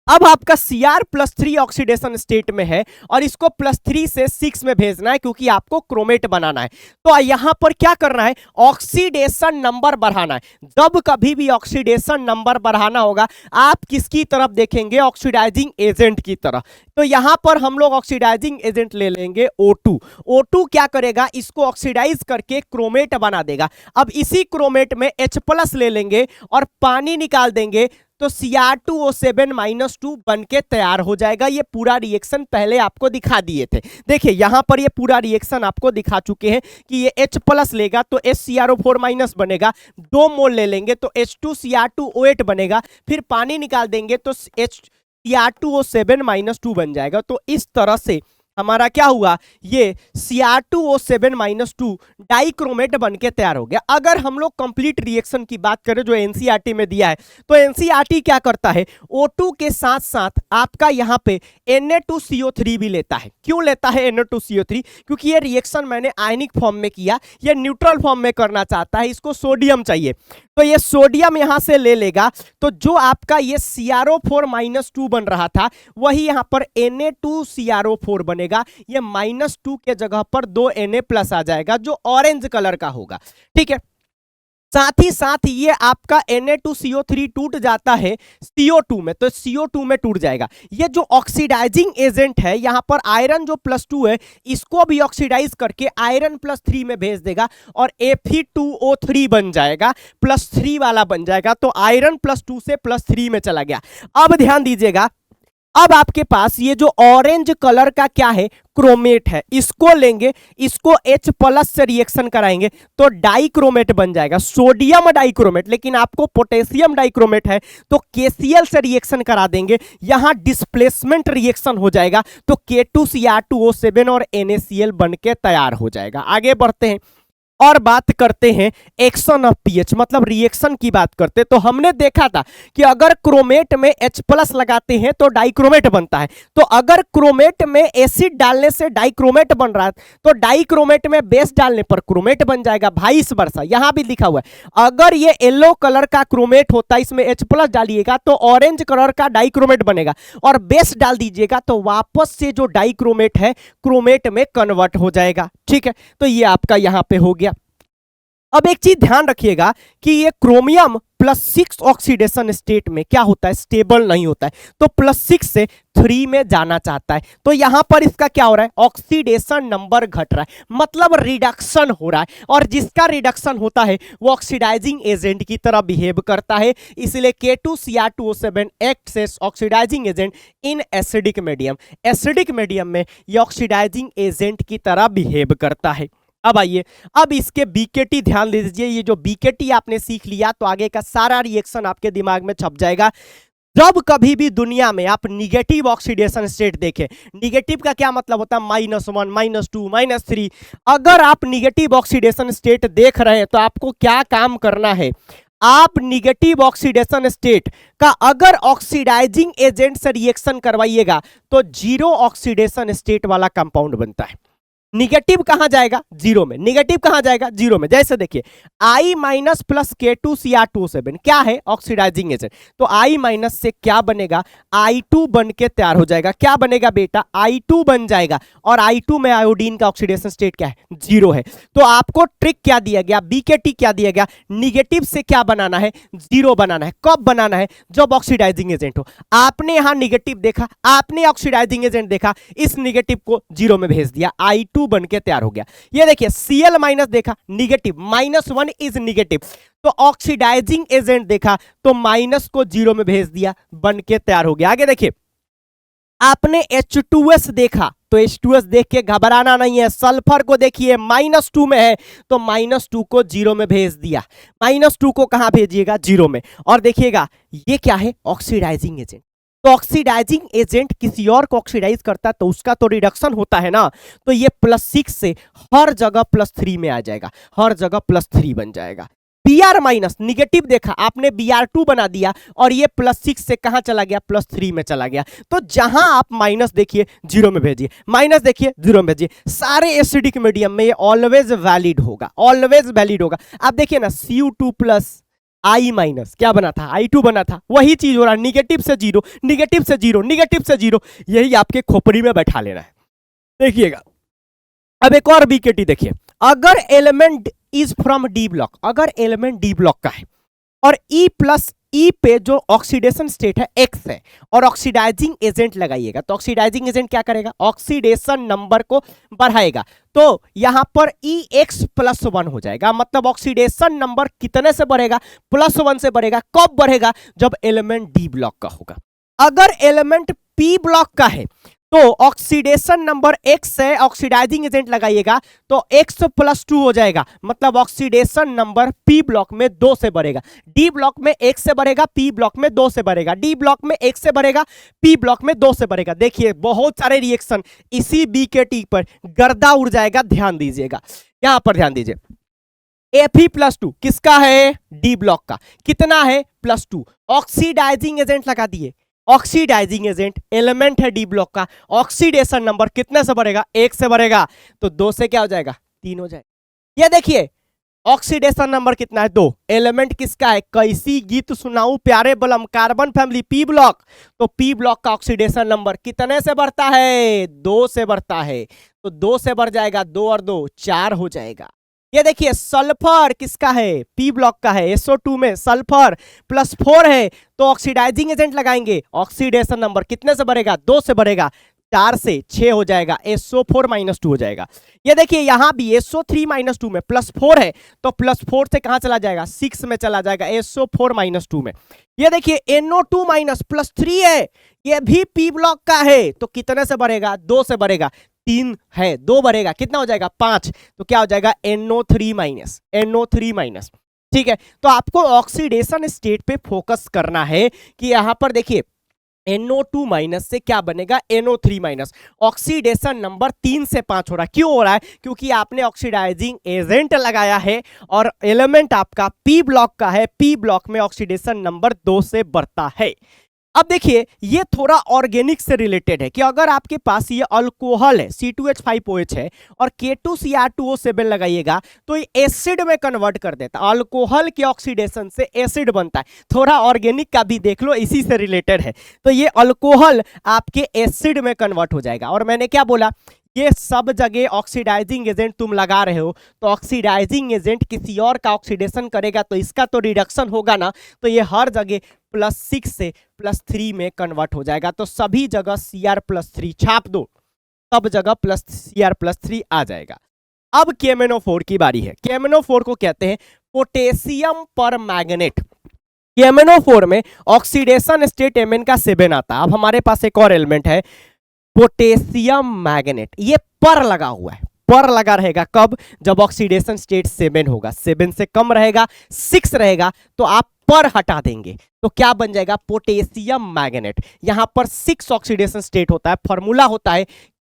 अब आपका Cr +3 ऑक्सीडेशन स्टेट में है और इसको +3 से 6 में भेजना है, क्योंकि आपको क्रोमेट बनाना है। तो यहां पर क्या करना है? ऑक्सीडेशन नंबर बढ़ाना है। जब कभी भी ऑक्सीडेशन नंबर बढ़ाना होगा, आप किसकी तरफ देखेंगे? ऑक्सीडाइजिंग एजेंट की तरफ। तो यहां पर हम लोग ऑक्सीडाइजिंग एजेंट ले लेंगे O2। O2 क्या करेगा? इसको ऑक्सीडाइज करके क्रोमेट बना देगा। अब इसी क्रोमेट में H+ ले लेंगे और पानी निकाल देंगे, तो Cr2O7-2 बन के तैयार हो जाएगा। ये पूरा रिएक्शन पहले आपको दिखा दिए थे। देखिए यहां पर ये पूरा रिएक्शन आपको दिखा चुके हैं कि ये H+ लेगा तो HCrO4- बनेगा, 2 मोल ले लेंगे तो H2Cr2OH बनेगा, फिर पानी निकाल देंगे तो Cr2O7-2 बन जाएगा। तो इस तरह से हमारा क्या हुआ? ये Cr2O7-2 डाइक्रोमेट बन के तैयार हो गया। अगर हम लोग कंप्लीट रिएक्शन की बात करें जो एनसीईआरटी में दिया है, तो एनसीईआरटी क्या करता है? O2 के साथ साथ आपका यहाँ पे Na2CO3 भी लेता है। क्यों लेता है Na2CO3? क्योंकि ये रिएक्शन मैंने आयनिक फॉर्म में किया, ये न्यूट्रल फॉर्म में करना चाहता है, इसको सोडियम चाहिए, तो ये सोडियम यहां से ले लेगा। तो जो आपका ये Cro4-2 बन रहा था, वही यहां पर Na2CrO4 बनेगा। ये -2 के जगह पर 2 Na+ आ जाएगा, जो ऑरेंज कलर का होगा। ठीक है, साथ ही साथ ये आपका Na2CO3 टूट जाता है CO2 में, तो CO2 में टूट जाएगा। ये जो ऑक्सीडाइजिंग एजेंट है, यहां पर आयरन जो +2 है, इसको भी ऑक्सीडाइज करके आयरन +3 में भेज देगा और Fe2O3 बन जाएगा, +3 वाला बन जाएगा। तो आयरन +2 से +3 में चला गया। अब ध्यान दीजिएगा, अब आपके पास ये जो ऑरेंज कलर का क्या है, क्रोमेट है, इसको लेंगे, इसको H+ से रिएक्शन कराएंगे तो डाइक्रोमेट बन जाएगा, सोडियम डाइक्रोमेट। लेकिन आपको पोटेशियम डाइक्रोमेट है तो KCl से रिएक्शन करा देंगे, यहां डिस्प्लेसमेंट रिएक्शन हो जाएगा तो K2Cr2O7 और NaCl बन के तैयार हो जाएगा। आगे बढ़ते हैं और बात करते हैं एक्शन ऑफ पीएच, मतलब रिएक्शन की बात करते हैं। तो हमने देखा था कि अगर क्रोमेट में H+ लगाते हैं तो डाइक्रोमेट बनता है, तो अगर क्रोमेट में एसिड डालने से डाइक्रोमेट बन रहा है तो डाइक्रोमेट में बेस डालने पर क्रोमेट बन जाएगा, वाइस वर्सा। यहां भी लिखा हुआ है अगर ये येलो कलर का क्रोमेट होता है, इसमें H+ डालिएगा तो ऑरेंज कलर का डाइक्रोमेट बनेगा, और बेस डाल दीजिएगा तो वापस से जो डाइक्रोमेट है क्रोमेट में कन्वर्ट हो जाएगा। ठीक है, तो ये आपका यहां पे हो गया। अब एक चीज ध्यान रखिएगा कि ये क्रोमियम +6 ऑक्सीडेशन स्टेट में क्या होता है, स्टेबल नहीं होता है, तो +6 से 3 में जाना चाहता है। तो यहां पर इसका क्या हो रहा है, ऑक्सीडेशन नंबर घट रहा है, मतलब रिडक्शन हो रहा है, और जिसका रिडक्शन होता है वो ऑक्सीडाइजिंग एजेंट की तरह बिहेव करता है, इसलिए K2Cr2O7 acts as oxidising agent in acidic medium. Acidic medium में ये ऑक्सीडाइजिंग एजेंट की तरह बिहेव करता है। अब आइए, अब इसके बीकेटी ध्यान दे दीजिए, ये जो बीकेटी आपने सीख लिया तो आगे का सारा रिएक्शन आपके दिमाग में छप जाएगा। जब कभी भी दुनिया में आप निगेटिव ऑक्सीडेशन स्टेट देखें, निगेटिव का क्या मतलब होता है, -1, -2, -3, अगर आप निगेटिव ऑक्सीडेशन स्टेट देख रहे हैं तो आपको क्या काम करना है, आप निगेटिव ऑक्सीडेशन स्टेट का अगर ऑक्सीडाइजिंग एजेंट से रिएक्शन करवाइएगा तो 0 ऑक्सीडेशन स्टेट वाला कंपाउंड बनता है। निगेटिव कहां जाएगा, 0 में, निगेटिव कहां जाएगा, 0 में। जैसे देखिए I- + K2Cr2O7 क्या है, ऑक्सीडाइजिंग एजेंट, तो I- से क्या बनेगा, I2 बन के तैयार हो जाएगा। क्या बनेगा बेटा, I2 बन जाएगा, और I2 में आयोडीन का ऑक्सीडेशन स्टेट क्या है, 0 है। तो आपको ट्रिक क्या दिया गया, बीकेटी क्या दिया गया, निगेटिव से क्या बनाना है, 0 बनाना है। कब बनाना है, जब ऑक्सीडाइजिंग एजेंट हो। आपने यहां निगेटिव देखा, आपने ऑक्सीडाइजिंग एजेंट देखा, इस निगेटिव को 0 में भेज दिया, I2 बन के तैयार हो गया। ये देखिए Cl- देखा, निगेटिव, -1 इज निगेटिव, तो ऑक्सीडाइजिंग एजेंट देखा तो माइनस को 0 में भेज दिया, बन के तैयार हो गया। आगे देखिए, आपने H2S देखा तो H2S देख के घबराना नहीं है, सल्फर को देखिए -2 में है तो -2 को 0 में भेज दिया, -2 को कहां भेजिएगा, 0 में। और देखिएगा ये क्या है, ऑक्सीडाइजिंग एजेंट, तो ऑक्सीडाइजिंग एजेंट किसी और को ऑक्सीडाइज करता है तो उसका तो रिडक्शन होता है ना, तो ये +6 से हर जगह +3 में आ जाएगा, हर जगह +3 बन जाएगा। Br- निगेटिव देखा आपने, Br2 बना दिया, और ये +6 से कहां चला गया, +3 में चला गया। तो जहां आप माइनस देखिए 0 में भेजिए, माइनस देखिए 0 में भेजिए, सारे एसिडिक मीडियम में ये ऑलवेज वैलिड होगा, ऑलवेज वैलिड होगा। आप देखिए ना Cu2+ I- क्या बना था, I2 बना था, वही चीज हो रहा है, निगेटिव से 0, निगेटिव से 0, निगेटिव से 0, यही आपके खोपड़ी में बैठा लेना है। देखिएगा अब एक और बीकेटी देखिए, अगर element is from D block, अगर एलिमेंट डी ब्लॉक का है और E+ पे जो ऑक्सीडेशन स्टेट है X है और ऑक्सीडाइजिंग एजेंट लगाइएगा, तो ऑक्सीडाइजिंग एजेंट क्या करेगा, ऑक्सीडेशन नंबर को बढ़ाएगा, तो यहां पर EX+1 हो जाएगा, मतलब ऑक्सीडेशन नंबर कितने से बढ़ेगा, +1 से बढ़ेगा। कब बढ़ेगा, जब एलिमेंट डी ब्लॉक का होगा। अगर एलिमेंट P ब्लॉक का है तो ऑक्सीडेशन नंबर X है, ऑक्सीडाइजिंग एजेंट लगाइएगा तो X+2 हो जाएगा, मतलब ऑक्सीडेशन नंबर P ब्लॉक में 2 से बढ़ेगा, D ब्लॉक में 1 से बढ़ेगा, P ब्लॉक में 2 से बढ़ेगा, D ब्लॉक में 1 से बढ़ेगा, P ब्लॉक में 2 से बढ़ेगा। देखिए बहुत सारे रिएक्शन इसी बीकेटी पर गर्दा उड़ जाएगा, ध्यान दीजिएगा, यहां पर ध्यान दीजिए। Fe+2 किसका है, D ब्लॉक का, कितना है, +2, ऑक्सीडाइजिंग एजेंट लगा दिए, ऑक्सीडाइजिंग एजेंट एलिमेंट है डी ब्लॉक का, ऑक्सीडेशन नंबर कितने से बढ़ेगा, 1 से बढ़ेगा, तो 2 से क्या हो जाएगा, 3 हो जाएगा। ये देखिए ऑक्सीडेशन नंबर कितना है, 2, एलिमेंट किसका है, कैसी गीत सुनाऊं प्यारे बलम, कार्बन फैमिली P ब्लॉक, तो P ब्लॉक का ऑक्सीडेशन नंबर कितने से बढ़ता है, 2 से बढ़ता है, तो 2 से बढ़ जाएगा, 2 और 2 4 हो जाएगा। ये देखिए सल्फर किसका है, P ब्लॉक का है, SO2 में सल्फर +4 है, तो ऑक्सीडाइजिंग एजेंट लगाएंगे, ऑक्सीडेशन नंबर कितने से बढ़ेगा, 2 से बढ़ेगा, 4 से 6 हो जाएगा, SO4 -2 हो जाएगा। ये देखिए यहां भी SO3 -2 में +4 है, तो +4 से कहां चला जाएगा, 6 में चला जाएगा, SO4 -2 में। ये देखिए NO2 +3 है, ये भी P ब्लॉक का है, तो कितने से बढ़ेगा, 2 से बढ़ेगा, 3 है, 2 बढ़ेगा, कितना हो जाएगा, 5, तो क्या हो जाएगा, NO3 -, ठीक है। तो आपको ऑक्सीडेशन स्टेट पे फोकस करना है कि यहां पर देखिए NO2- से क्या बनेगा, NO3-। ऑक्सीडेशन नंबर 3 से 5 हो रहा है, क्यों हो रहा है, क्योंकि आपने ऑक्सीडाइजिंग एजेंट लगाया है और एलिमेंट आपका P ब्लॉक का है, P ब्लॉक में ऑक्सीडेशन नंबर 2 से बढ़ता है। अब देखिए ये थोड़ा ऑर्गेनिक से रिलेटेड है कि अगर आपके पास ये अल्कोहल है, C2H5OH है, और K2Cr2O7 लगाइएगा तो ये एसिड में कन्वर्ट कर देता है, अल्कोहल के ऑक्सीडेशन से एसिड बनता है। थोड़ा ऑर्गेनिक का भी देख लो, इसी से रिलेटेड है। तो ये अल्कोहल आपके एसिड में कन्वर्ट हो जाएगा। और मैंने क्या बोला, ये सब जगह ऑक्सीडाइजिंग एजेंट तुम लगा रहे हो, तो ऑक्सीडाइजिंग एजेंट किसी और का ऑक्सीडेशन करेगा तो इसका तो रिडक्शन होगा ना, तो ये हर जगह +6 से +3 में कन्वर्ट हो जाएगा। तो सभी जगह Cr+3 छाप दो, सब जगह Cr+3 आ जाएगा। अब KMnO4 की बारी है। KMnO4 को कहते हैं पोटेशियम परमैंगनेट। KMnO4 में ऑक्सीडेशन स्टेट Mn का 7 आता है। अब हमारे पास एक और एलिमेंट है पोटेशियम मैग्नेट, ये पर लगा हुआ है, पर लगा रहेगा कब, जब ऑक्सीडेशन स्टेट 7 होगा, 7 से कम रहेगा, 6 रहेगा, तो आप पर हटा देंगे तो क्या बन जाएगा, पोटेशियम मैग्नेट। यहां पर 6 ऑक्सीडेशन स्टेट होता है, फॉर्मूला होता है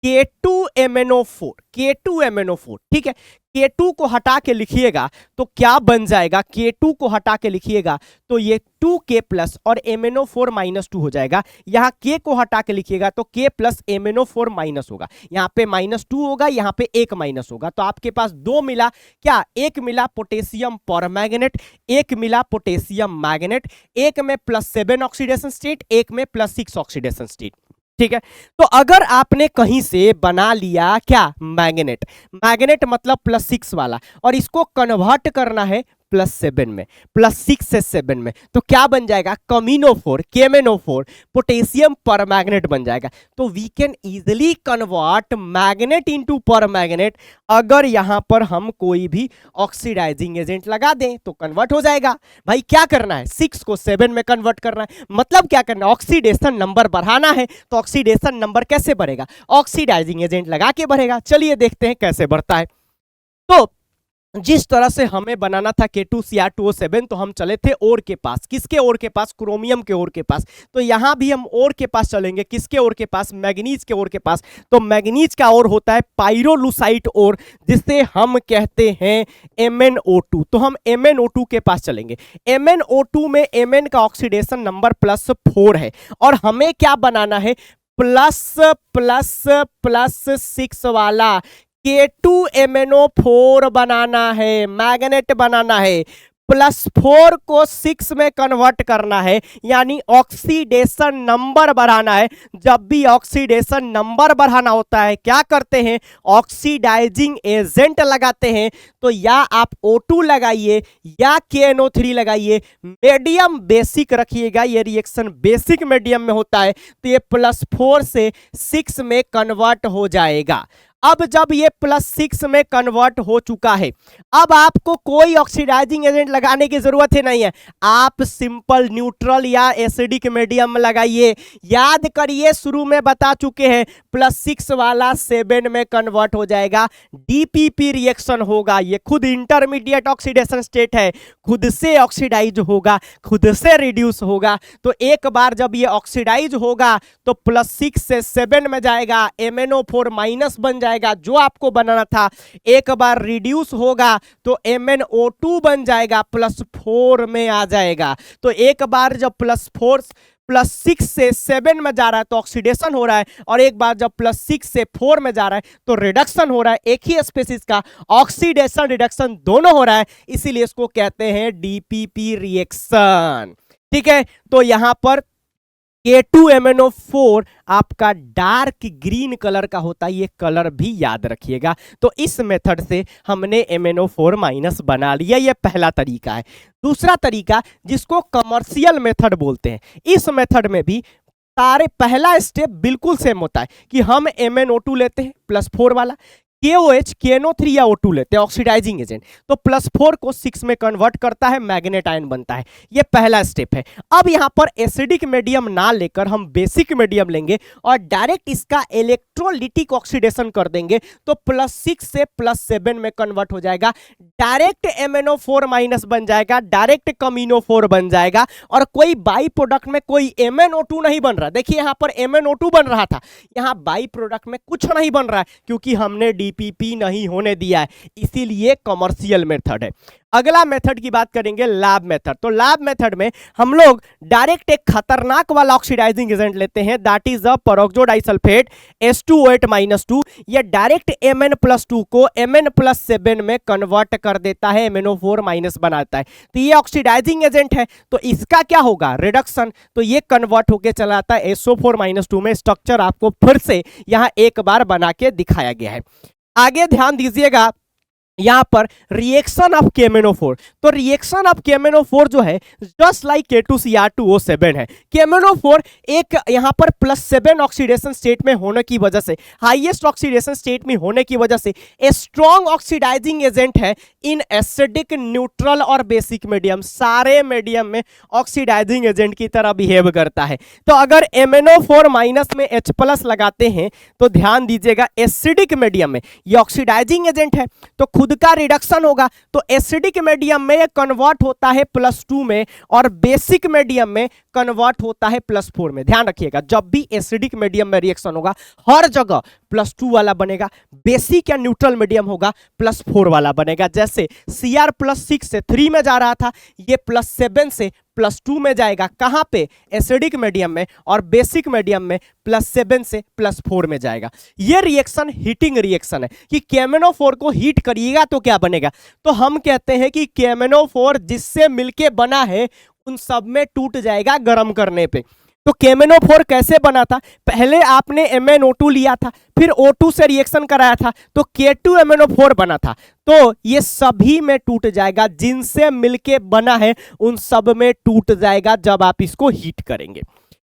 K2MnO4, K2MnO4, ठीक है। K2 को हटा के लिखिएगा तो क्या बन जाएगा, K2 को हटा के लिखिएगा तो ये 2K+ और MnO4 -2 हो जाएगा। यहाँ K को हटा के लिखिएगा तो K + MnO4- होगा, यहाँ पे -2 होगा, यहाँ पे 1 माइनस होगा, तो आपके पास 2 मिला, क्या, एक मिला पोटेशियम परमैंगनेट, एक मिला पोटेशियम मैग्नेट, एक में +7 ऑक्सीडेशन स्टेट, एक में +6 ऑक्सीडेशन स्टेट, ठीक है। तो अगर आपने कहीं से बना लिया क्या, मैग्नेट, मैग्नेट मतलब +6 वाला, और इसको कन्वर्ट करना है +7 में, +6 से 7 में, तो क्या बन जाएगा, KMnO4, KMnO4 पोटेशियम परमैंगनेट बन जाएगा। तो we can easily convert manganate into permanganate. अगर यहां पर हम कोई भी ऑक्सीडाइजिंग एजेंट लगा दें तो कन्वर्ट हो जाएगा। भाई क्या करना है, 6 को 7 में कन्वर्ट करना है, मतलब क्या करना है, ऑक्सीडेशन नंबर बढ़ाना है। तो ऑक्सीडेशन नंबर कैसे बढ़ेगा, ऑक्सीडाइजिंग एजेंट लगा के बढ़ेगा। चलिए देखते हैं कैसे बढ़ता है। तो जिस तरह से हमें बनाना था K2Cr2O7, तो हम चले थे ओर के पास, किसके ओर के पास, क्रोमियम के ओर के पास। तो यहां भी हम ओर के पास चलेंगे, किसके ओर के पास, मैग्नीज के ओर के पास। तो मैग्नीज का ओर होता है पाइरोलुसाइट ओर, जिसे हम कहते हैं MnO2। तो हम MnO2 के पास चलेंगे। MnO2 में Mn का ऑक्सीडेशन नंबर +4 है, और हमें क्या बनाना है, +++6 वाला K2MnO4 बनाना है, मैग्नेट बनाना है। +4 को 6 में कन्वर्ट करना है, यानी ऑक्सीडेशन नंबर बढ़ाना है। जब भी ऑक्सीडेशन नंबर बढ़ाना होता है क्या करते हैं, ऑक्सीडाइजिंग एजेंट लगाते हैं। तो या आप O2 लगाइए या KNO3 लगाइए, मीडियम बेसिक रखिएगा, ये रिएक्शन बेसिक मीडियम में होता है, तो ये +4 से 6 में कन्वर्ट हो जाएगा। अब जब ये +6 में कन्वर्ट हो चुका है, अब आपको कोई ऑक्सीडाइजिंग एजेंट लगाने की जरूरत ही नहीं है, आप सिंपल न्यूट्रल या एसिडिक मीडियम में लगाइए। याद करिए शुरू में बता चुके हैं, +6 वाला 7 में कन्वर्ट हो जाएगा, DPP रिएक्शन होगा। ये खुद इंटरमीडिएट ऑक्सीडेशन स्टेट है, खुद से ऑक्सीडाइज होगा, खुद से रिड्यूस होगा। तो एक बार जब ये ऑक्सीडाइज होगा तो +6 से 7 में जाएगा, MnO4- बन जाएगा जो आपको बनाना था। एक बार रिड्यूस होगा तो MnO2 बन जाएगा, +4 में आ जाएगा। तो एक बार जब +6 से 7 में जा रहा है तो ऑक्सीडेशन हो रहा है, और एक बार जब +6 से 4 में जा रहा है तो रिडक्शन हो रहा है। एक ही स्पीशीज का ऑक्सीडेशन रिडक्शन दोनों हो रहा है, इसीलिए इसको कहते हैं DPP रिएक्शन, ठीक है। तो यहां पर K2MnO4 आपका डार्क ग्रीन कलर का होता है, ये कलर भी याद रखिएगा। तो इस मेथड से हमने MnO4- बना लिया, ये पहला तरीका है। दूसरा तरीका जिसको कमर्शियल मेथड बोलते हैं, इस मेथड में भी सारे पहला स्टेप बिल्कुल सेम होता है कि हम MnO2 लेते हैं +4 वाला, KOH KNO3 या O2 लेते हैं ऑक्सीडाइजिंग एजेंट, तो +4 को 6 में कन्वर्ट करता है, मैग्नेट आयन बनता है। ये पहला स्टेप है। अब यहां पर एसिडिक मीडियम ना लेकर हम बेसिक मीडियम लेंगे और डायरेक्ट इसका इलेक्ट्रोलिटिक ऑक्सीडेशन कर देंगे, तो +6 से +7 में कन्वर्ट हो जाएगा, डायरेक्ट MnO4- बन जाएगा, डायरेक्ट कमीनो4 बन जाएगा और कोई बाई प्रोडक्ट में कोई MnO2 नहीं बन रहा। देखिए यहां पर MnO2 बन रहा था, यहां बाई प्रोडक्ट में कुछ नहीं बन रहा है क्योंकि हमने डीपीपी नहीं होने दिया है, इसीलिए कमर्शियल मेथड है। अगला मेथड की बात करेंगे लैब मेथड। तो लैब मेथड में हम लोग डायरेक्ट एक खतरनाक वाला ऑक्सीडाइजिंग एजेंट लेते हैं, that is the peroxo disulphate H2O8-2। ये डायरेक्ट Mn+2 को Mn+7 में कन्वर्ट कर देता है, MnO4- बनाता है। तो ये ऑक्सीडाइजिंग एजेंट है, तो इसका क्या होगा, रिडक्शन, तो ये कन्वर्ट होकर चला आता है SO4-2 में। स्ट्रक्चर आपको फिर से यहां एक बार बना के दिखाया गया है। आगे ध्यान दीजिएगा, यहां पर रिएक्शन ऑफ KMnO4, तो रिएक्शन ऑफ KMnO4 जो है जस्ट लाइक K2Cr2O7 है। KMnO4 एक यहां पर +7 ऑक्सीडेशन स्टेट में होने की वजह से, हाईएस्ट ऑक्सीडेशन स्टेट में होने की वजह से ए स्ट्रॉन्ग ऑक्सीडाइजिंग एजेंट है इन एसिडिक, न्यूट्रल और बेसिक मीडियम, सारे मीडियम में ऑक्सीडाइजिंग एजेंट की तरह बिहेव करता है। तो अगर MnO4- में H+ लगाते हैं तो ध्यान दीजिएगा एसिडिक मीडियम में ये ऑक्सीडाइजिंग एजेंट है, तो खुद का रिडक्शन होगा, तो एसिडिक मीडियम में ये कन्वर्ट होता है +2 में और बेसिक मीडियम में कन्वर्ट होता है +4 में। ध्यान रखिएगा, जब भी एसिडिक मीडियम में रिएक्शन होगा हर जगह +2 वाला बनेगा, बेसिक या न्यूट्रल मीडियम होगा +4 वाला बनेगा। जैसे Cr +6 से 3 में जा रहा था, ये +7 से +2 में जाएगा, कहां पे, एसिडिक मीडियम में, और बेसिक मीडियम में +7 से +4 में जाएगा। ये रिएक्शन हीटिंग रिएक्शन है कि KMnO4 को हीट करिएगा तो क्या बनेगा, तो हम कहते हैं कि KMnO4 जिससे मिलके बना है उन सब में टूट जाएगा गर्म करने पे। तो KMnO4 कैसे बना था, पहले आपने MnO2 लिया था, फिर O2 से रिएक्शन कराया था, तो K2MnO4 बना था, तो ये सभी में टूट जाएगा, जिनसे मिलके बना है उन सब में टूट जाएगा जब आप इसको हीट करेंगे।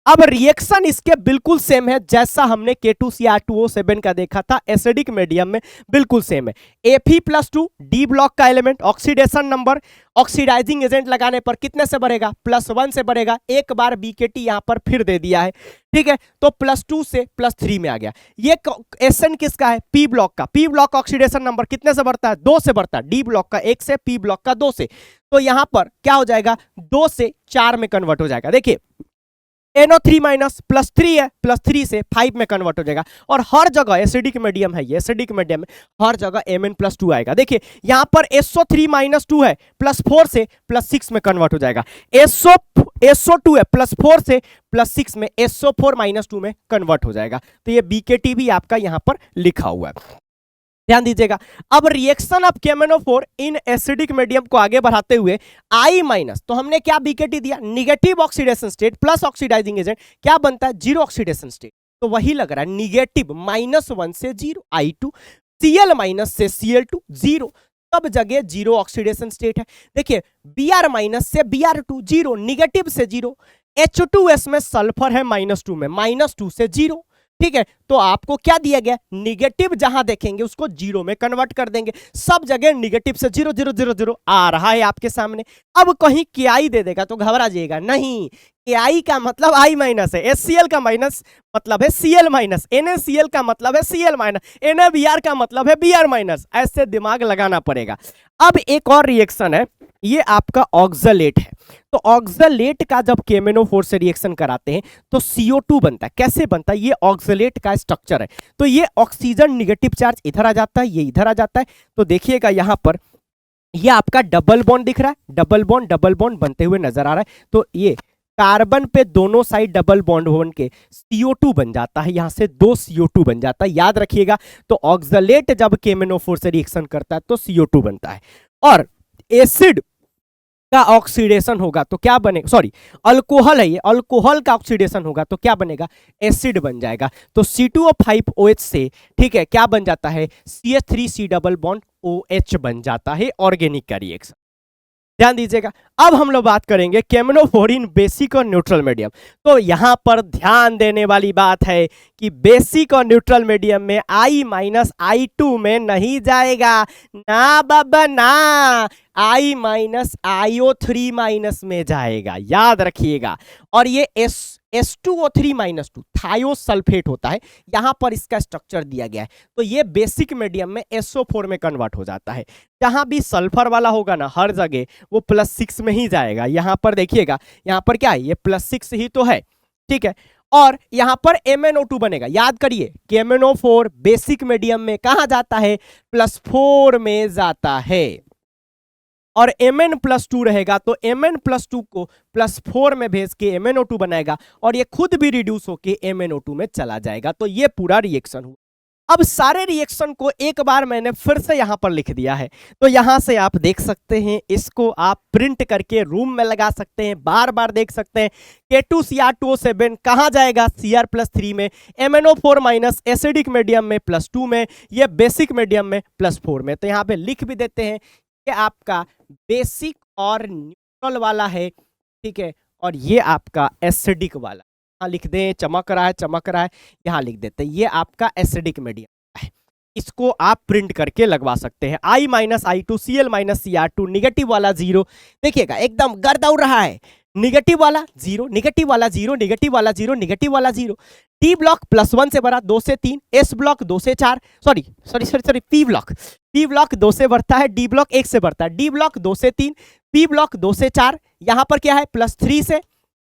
अब रिएक्शन इसके बिल्कुल सेम है जैसा हमने K2Cr2O7 का देखा था, एसिडिक मीडियम में बिल्कुल सेम है। Fe+2 डी ब्लॉक का element, oxidation number, oxidising agent लगाने पर कितने से बढ़ेगा, +1 से बढ़ेगा। एक बार BKT यहां पर फिर दे दिया है, ठीक है, तो +2 से +3 में आ गया। ये एसन किसका है, P ब्लॉक का। P ब्लॉक का ऑक्सीडेशन नंबर कितने से बढ़ता है, 2 से बढ़ता है, डी ब्लॉक का 1 से, P ब्लॉक का 2 से, तो यहां पर क्या हो जाएगा, 2 से 4 में कन्वर्ट हो जाएगा। देखिए NO3- +3 है, +3 से 5 में कन्वर्ट हो जाएगा, और हर जगह एसिडिक मीडियम है, ये एसिडिक मीडियम में हर जगह Mn+2 आएगा। देखिए यहां पर SO3- है, +4 से +6 में कन्वर्ट हो जाएगा। SO2 है, +4 से +6 में SO4- में कन्वर्ट हो जाएगा। तो ये BKT भी आपका यहां पर लिखा हुआ है, ध्यान दीजिएगा। अब reaction of KMnO4 in acidic medium को आगे बढ़ाते हुए I-, तो हमने क्या BKT दिया, negative oxidation state plus oxidising agent, क्या बनता है, 0 ऑक्सीडेशन स्टेट, तो वही लग रहा है निगेटिव, -1 से 0 I2, Cl- से Cl2 0, सब जगह 0 ऑक्सीडेशन स्टेट है। देखिए Br- से Br2 0, निगेटिव से 0, H2S में सल्फर है -2 में, -2 से 0, ठीक है, तो आपको क्या दिया गया, निगेटिव जहां देखेंगे उसको 0 में कन्वर्ट कर देंगे, सब जगह निगेटिव से 0 0 0 0 आ रहा है आपके सामने। अब कहीं KI दे देगा तो घबरा जाइएगा, नहीं, KI का मतलब I- है, HCl का माइनस मतलब है Cl-, NaCl का मतलब है Cl-, NaBr का मतलब है Br-, ऐसे दिमाग लगाना पड़ेगा। अब एक और रिएक्शन है, ये आपका ऑक्सलेट है, तो ऑक्सलेट का जब KMnO4 से रिएक्शन कराते हैं तो CO2 बनता है। कैसे बनता है, ये ऑक्सलेट का स्ट्रक्चर है, तो ये ऑक्सीजन निगेटिव चार्ज इधर आ जाता है, ये इधर आ जाता है, तो देखिएगा यहां पर ये आपका डबल बॉन्ड दिख रहा है, डबल बॉन्ड बनते हुए नजर आ रहा है, तो ये कार्बन पे दोनों साइड डबल बॉन्ड बन के CO2 बन जाता है, यहां से 2 CO2 बन जाता है, याद रखिएगा। तो ऑक्सलेट जब KMnO4 से रिएक्शन करता है तो CO2 बनता है, और एसिड का ऑक्सीडेशन होगा तो क्या बनेगा, सॉरी अल्कोहल है ये, अल्कोहल का ऑक्सीडेशन होगा तो क्या बनेगा, एसिड बन जाएगा। तो C2O5OH से, ठीक है, क्या बन जाता है, CH3C डबल बॉन्ड OH बन जाता है, ऑर्गेनिक का रिएक्शन। ध्यान दीजिएगा। अब हम लोग बात करेंगे केमनोफोर इन बेसिक और न्यूट्रल मीडियम। तो यहां पर ध्यान देने वाली बात है कि बेसिक और न्यूट्रल मीडियम में I-I2 में नहीं जाएगा, ना बाबा ना, I-IO3- में जाएगा, याद रखिएगा। और ये S2O3-2 थायोसल्फेट होता है, यहां पर इसका स्ट्रक्चर दिया गया है। तो ये बेसिक मीडियम में SO4 में कन्वर्ट हो जाता है। जहां भी सल्फर वाला होगा ना, हर जगह वो +6 में ही जाएगा। यहां पर देखिएगा, यहां पर क्या है, ये +6 ही तो है, ठीक है। और यहां पर MnO2 बनेगा, याद करिए KMnO4 बेसिक मीडियम में कहां जाता है, +4 में जाता है। और Mn+2 रहेगा तो Mn+2 को +4 में भेज के MnO2 बनाएगा और ये खुद भी रिड्यूस होके MnO2 में चला जाएगा। तो ये पूरा रिएक्शन हुआ। अब सारे रिएक्शन को एक बार मैंने फिर से यहां पर लिख दिया है, तो यहां से आप देख सकते हैं, इसको आप प्रिंट करके रूम में लगा सकते हैं, बार बार देख सकते हैं। K2Cr2O7 कहां जाएगा, Cr+3 में, MnO4- एसिडिक मीडियम में +2 में, ये बेसिक मीडियम में +4 में। तो यहां पे लिख भी देते हैं कि आपका बेसिक और न्यूट्रल वाला है, ठीक है, और ये आपका एसिडिक वाला। यहाँ लिख दें, चमक रहा है, चमक रहा है, यहाँ लिख देते हैं, ये आपका एसिडिक मीडियम है। इसको आप प्रिंट करके लगवा सकते हैं। I-I2 Cl-Cr2 निगेटिव वाला 0, देखिएगा एकदम गर्द उड़ रहा है, निगेटिव वाला 0, निगेटिव वाला 0, निगेटिव वाला 0, निगेटिव वाला 0। डी ब्लॉक +1 से बढ़ा 2 से 3, एस ब्लॉक 2 से 4, सॉरी पी ब्लॉक 2 से बढ़ता है, डी ब्लॉक 1 से बढ़ता है, डी ब्लॉक 2 से 3, पी ब्लॉक 2 से 4, यहां पर क्या है +3 से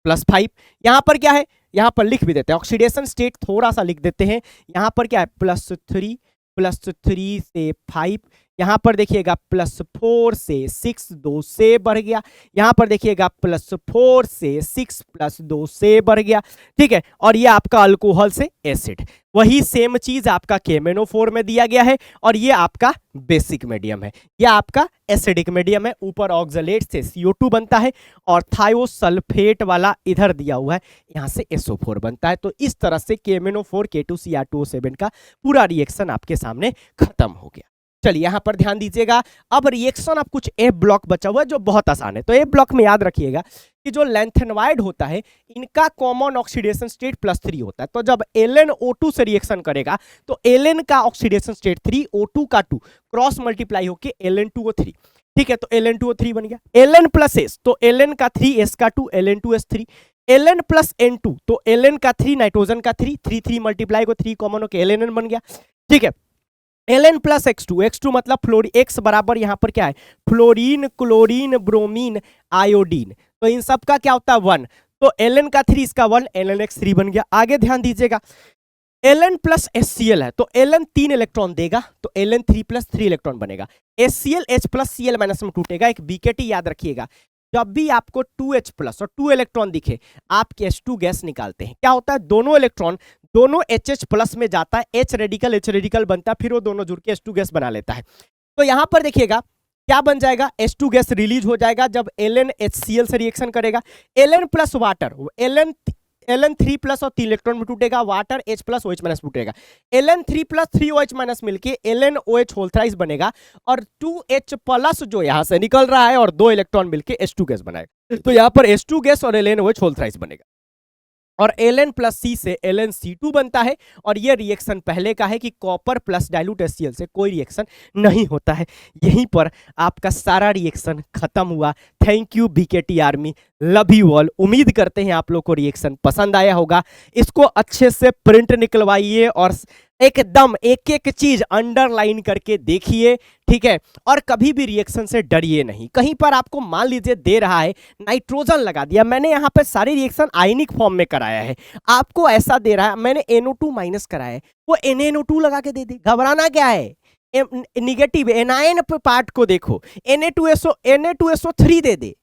+5, यहां पर क्या है, यहां पर लिख भी देते हैं ऑक्सीडेशन स्टेट, थोड़ा सा लिख देते हैं। यहां पर क्या है +3 से 5, यहां पर देखिएगा +4 से 6, 2 से बढ़ गया, यहां पर देखिएगा +4 से 6 +2 से बढ़ गया, ठीक है। और ये आपका अल्कोहल से एसिड, वही सेम चीज आपका KMnO4 में दिया गया है, और ये आपका बेसिक मीडियम है, ये आपका एसिडिक मीडियम है। ऊपर ऑक्सलेट से CO2 बनता है और थायोसल्फेट वाला इधर दिया हुआ है, यहां से SO4 बनता है। तो इस तरह से KMnO4 K2Cr2O7 का पूरा रिएक्शन आपके सामने खत्म हो गया। चलिए यहां पर ध्यान दीजिएगा। अब रिएक्शन अब कुछ F ब्लॉक बचा हुआ है जो बहुत आसान है। तो F ब्लॉक में याद रखिएगा कि जो लैंथेनवाइड होता है, इनका कॉमन ऑक्सीडेशन स्टेट +3 होता है। तो जब LnO2 से रिएक्शन करेगा तो Ln का ऑक्सीडेशन स्टेट 3, O2 का 2, क्रॉस मल्टीप्लाई होके Ln2O3, ठीक है। तो Ln2O3 बन गया। Ln + S, तो Ln का 3, S का 2, Ln2S3। Ln + N2, तो Ln का 3, नाइट्रोजन का 3, 3 मल्टीप्लाई को 3 कॉमन होके Ln बन गया, ठीक है। Ln + X2 मतलब फ्लोरीन, X बराबर यहां पर क्या है, फ्लोरीन, क्लोरीन, ब्रोमीन, आयोडीन। तो इन सब का क्या होता है 1, तो Ln का 3, इसका 1, LnX3 बन गया। आगे ध्यान दीजिएगा, Ln + HCl है, तो Ln 3 इलेक्ट्रॉन देगा, तो Ln 3 + 3 इलेक्ट्रॉन बनेगा। HCl H + Cl- में टूटेगा। एक BKT याद रखिएगा, जब भी आपको 2H+ और 2 इलेक्ट्रॉन दिखे, आप H2 गैस निकालते हैं, क्या होता है, दोनों इलेक्ट्रॉन दोनों HH+ में जाता है, H रेडिकल बनता है, फिर वो दोनों जुड़ के H2 गैस बना लेता है। तो यहां पर देखिएगा क्या बन जाएगा, H2 गैस रिलीज हो जाएगा जब Ln HCl से रिएक्शन करेगा। Ln + वाटर, Ln 3+ और 3 इलेक्ट्रॉन में टूटेगा, वाटर H+ OH- टूटेगा। Ln 3 + 3 OH- मिलके LnOH होल थ्राइस बनेगा, और 2H+ जो यहां से निकल रहा है और 2 इलेक्ट्रॉन मिलके H2 गैस बनाएगा। तो यहां पर H2 गैस और LnOH होल थ्राइस बनेगा, और Ln + C से LnC2 बनता है। और ये रिएक्शन पहले का है कि कॉपर + डाइल्यूट HCl से कोई रिएक्शन नहीं होता है। यहीं पर आपका सारा रिएक्शन खत्म हुआ। Thank you BKT army, love you all. उम्मीद करते हैं आप लोग को रिएक्शन पसंद आया होगा। इसको अच्छे से प्रिंट निकलवाइए और एकदम एक एक चीज अंडरलाइन करके देखिए, ठीक है। और कभी भी रिएक्शन से डरिए नहीं। कहीं पर आपको मान लीजिए दे रहा है नाइट्रोजन लगा दिया, मैंने यहाँ पे सारी रिएक्शन आयनिक फॉर्म में कराया है, आपको ऐसा दे रहा है मैंने NO2- कराया है, वो NaNO2 लगा के दे दे, घबराना क्या है। निगेटिव एनायन पार्ट को देखो, Na2SO3 दे दे,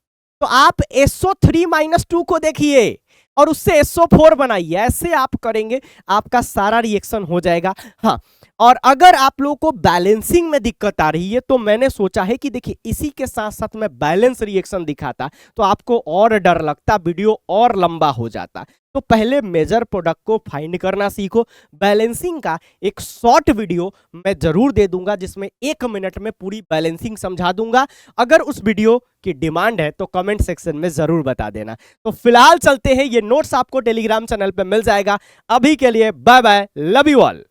तो आप SO3- को देखिए और उससे SO4 बनाइए। ऐसे आप करेंगे, आपका सारा रिएक्शन हो जाएगा। हाँ, और अगर आप लोगों को बैलेंसिंग में दिक्कत आ रही है तो मैंने सोचा है कि देखिए इसी के साथ साथ मैं बैलेंस रिएक्शन दिखाता तो आपको और डर लगता, वीडियो और लंबा हो जाता। तो पहले मेजर प्रोडक्ट को फाइंड करना सीखो। बैलेंसिंग का एक शॉर्ट वीडियो मैं जरूर दे दूंगा जिसमें 1 मिनट में पूरी बैलेंसिंग समझा दूंगा। अगर उस वीडियो की डिमांड है तो कमेंट सेक्शन में जरूर बता देना। तो फिलहाल चलते हैं, ये नोट्स आपको टेलीग्राम चैनल पे मिल जाएगा। अभी के लिए bye bye, love you all.